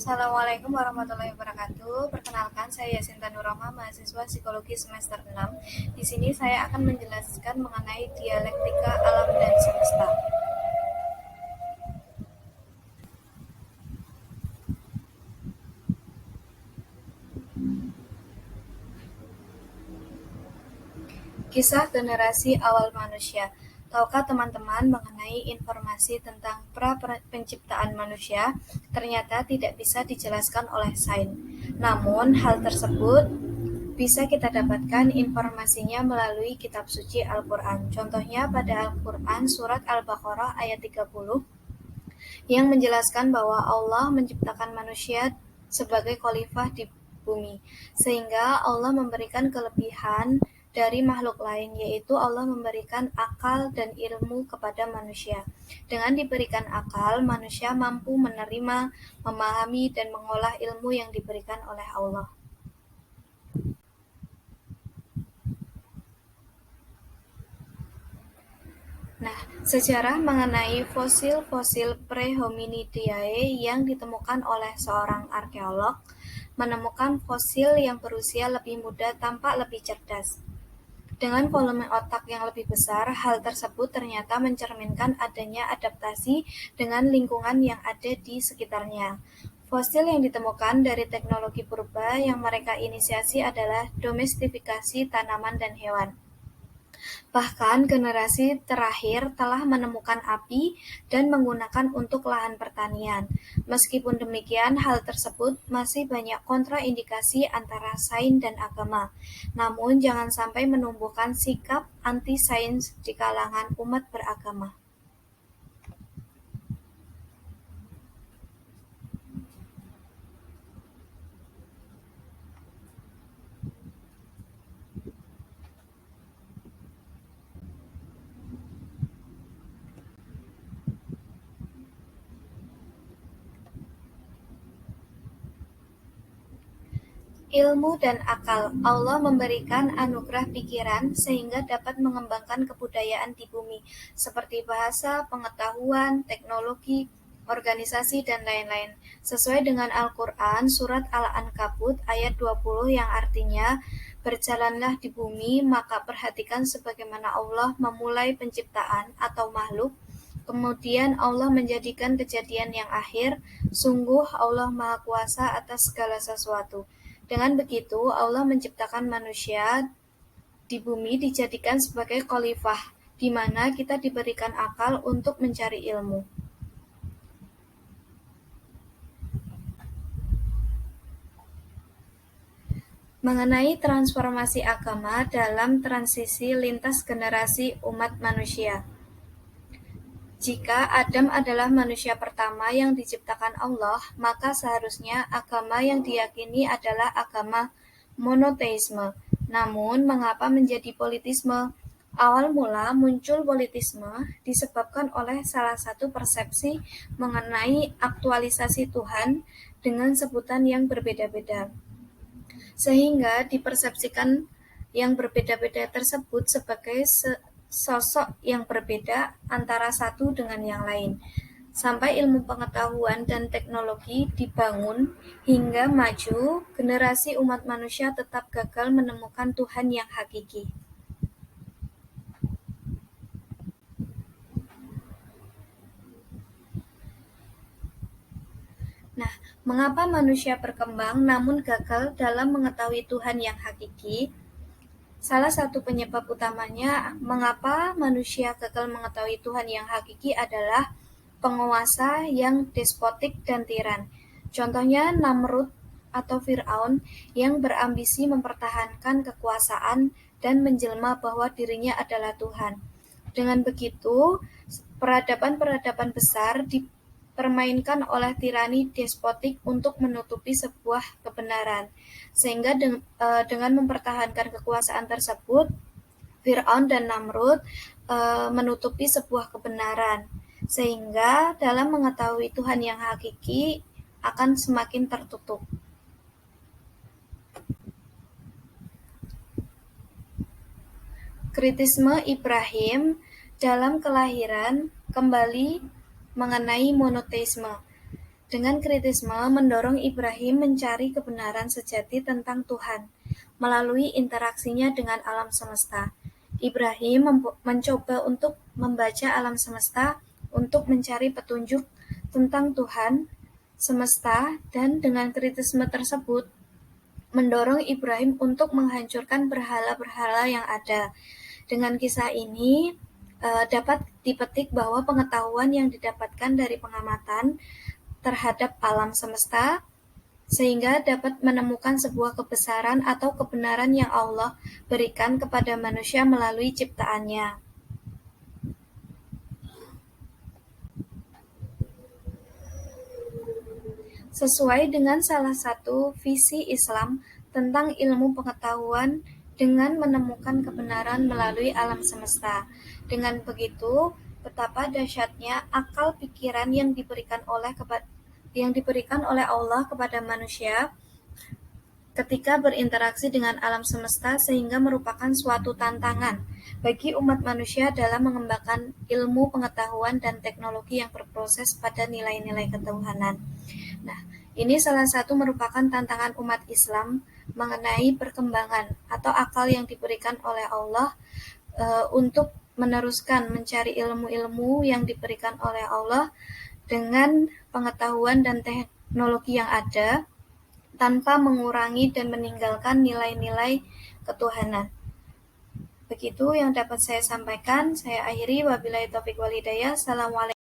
Assalamualaikum warahmatullahi wabarakatuh. Perkenalkan, saya Yasinta Nurrahma, mahasiswa psikologi semester 6. Di sini saya akan menjelaskan mengenai dialektika alam dan semesta. Kisah generasi awal manusia. Tahukah teman-teman mengenai informasi tentang pra-penciptaan manusia? Ternyata tidak bisa dijelaskan oleh sains. Namun, hal tersebut bisa kita dapatkan informasinya melalui kitab suci Al-Quran. Contohnya pada Al-Quran surat Al-Baqarah ayat 30 yang menjelaskan bahwa Allah menciptakan manusia sebagai khalifah di bumi, sehingga Allah memberikan kelebihan dari makhluk lain, yaitu Allah memberikan akal dan ilmu kepada manusia. Dengan diberikan akal, manusia mampu menerima, memahami, dan mengolah ilmu yang diberikan oleh Allah. Nah, sejarah mengenai fosil-fosil Prehominidae yang ditemukan oleh seorang arkeolog menemukan fosil yang berusia lebih muda tampak lebih cerdas. Dengan volume otak yang lebih besar, hal tersebut ternyata mencerminkan adanya adaptasi dengan lingkungan yang ada di sekitarnya. Fosil yang ditemukan dari teknologi purba yang mereka inisiasi adalah domestifikasi tanaman dan hewan. Bahkan generasi terakhir telah menemukan api dan menggunakan untuk lahan pertanian. Meskipun demikian, hal tersebut masih banyak kontraindikasi antara sains dan agama. Namun, jangan sampai menumbuhkan sikap anti-sains di kalangan umat beragama. Ilmu dan akal. Allah memberikan anugerah pikiran sehingga dapat mengembangkan kebudayaan di bumi, seperti bahasa, pengetahuan, teknologi, organisasi, dan lain-lain. Sesuai dengan Al-Quran, surat Al-Ankabut ayat 20 yang artinya, berjalanlah di bumi, maka perhatikan sebagaimana Allah memulai penciptaan atau makhluk, kemudian Allah menjadikan kejadian yang akhir, sungguh Allah Maha Kuasa atas segala sesuatu. Dengan begitu, Allah menciptakan manusia di bumi dijadikan sebagai khalifah, di mana kita diberikan akal untuk mencari ilmu. Mengenai transformasi agama dalam transisi lintas generasi umat manusia. Jika Adam adalah manusia pertama yang diciptakan Allah, maka seharusnya agama yang diyakini adalah agama monoteisme. Namun, mengapa menjadi politisme? Awal mula muncul politisme disebabkan oleh salah satu persepsi mengenai aktualisasi Tuhan dengan sebutan yang berbeda-beda, sehingga dipersepsikan yang berbeda-beda tersebut sebagai sosok yang berbeda antara satu dengan yang lain. Sampai ilmu pengetahuan dan teknologi dibangun hingga maju, generasi umat manusia tetap gagal menemukan Tuhan yang hakiki. Nah, mengapa manusia berkembang namun gagal dalam mengetahui Tuhan yang hakiki? Salah satu penyebab utamanya mengapa manusia gagal mengetahui Tuhan yang hakiki adalah penguasa yang despotik dan tiran. Contohnya Namrud atau Fir'aun yang berambisi mempertahankan kekuasaan dan menjelma bahwa dirinya adalah Tuhan. Dengan begitu, peradaban-peradaban besar dipermainkan oleh tirani despotik untuk menutupi sebuah kebenaran. Sehingga dengan mempertahankan kekuasaan tersebut, Fir'aun dan Namrud menutupi sebuah kebenaran. Sehingga dalam mengetahui Tuhan yang hakiki akan semakin tertutup. Kritisme Ibrahim dalam kelahiran kembali mengenai monoteisme. Dengan kritisme mendorong Ibrahim mencari kebenaran sejati tentang Tuhan melalui interaksinya dengan alam semesta. Ibrahim mencoba untuk membaca alam semesta untuk mencari petunjuk tentang Tuhan semesta, dan dengan kritisme tersebut mendorong Ibrahim untuk menghancurkan berhala-berhala yang ada. Dengan kisah ini dapat dipetik bahwa pengetahuan yang didapatkan dari pengamatan terhadap alam semesta sehingga dapat menemukan sebuah kebesaran atau kebenaran yang Allah berikan kepada manusia melalui ciptaannya. Sesuai dengan salah satu visi Islam tentang ilmu pengetahuan dengan menemukan kebenaran melalui alam semesta. Dengan begitu, betapa dahsyatnya akal pikiran yang diberikan oleh Allah kepada manusia ketika berinteraksi dengan alam semesta sehingga merupakan suatu tantangan bagi umat manusia dalam mengembangkan ilmu pengetahuan dan teknologi yang berproses pada nilai-nilai ketuhanan. Nah, ini salah satu merupakan tantangan umat Islam mengenai perkembangan atau akal yang diberikan oleh Allah untuk meneruskan mencari ilmu-ilmu yang diberikan oleh Allah dengan pengetahuan dan teknologi yang ada tanpa mengurangi dan meninggalkan nilai-nilai ketuhanan. Begitu yang dapat saya sampaikan. Saya akhiri. Wabillahi taufiq wal hidayah. Assalamualaikum.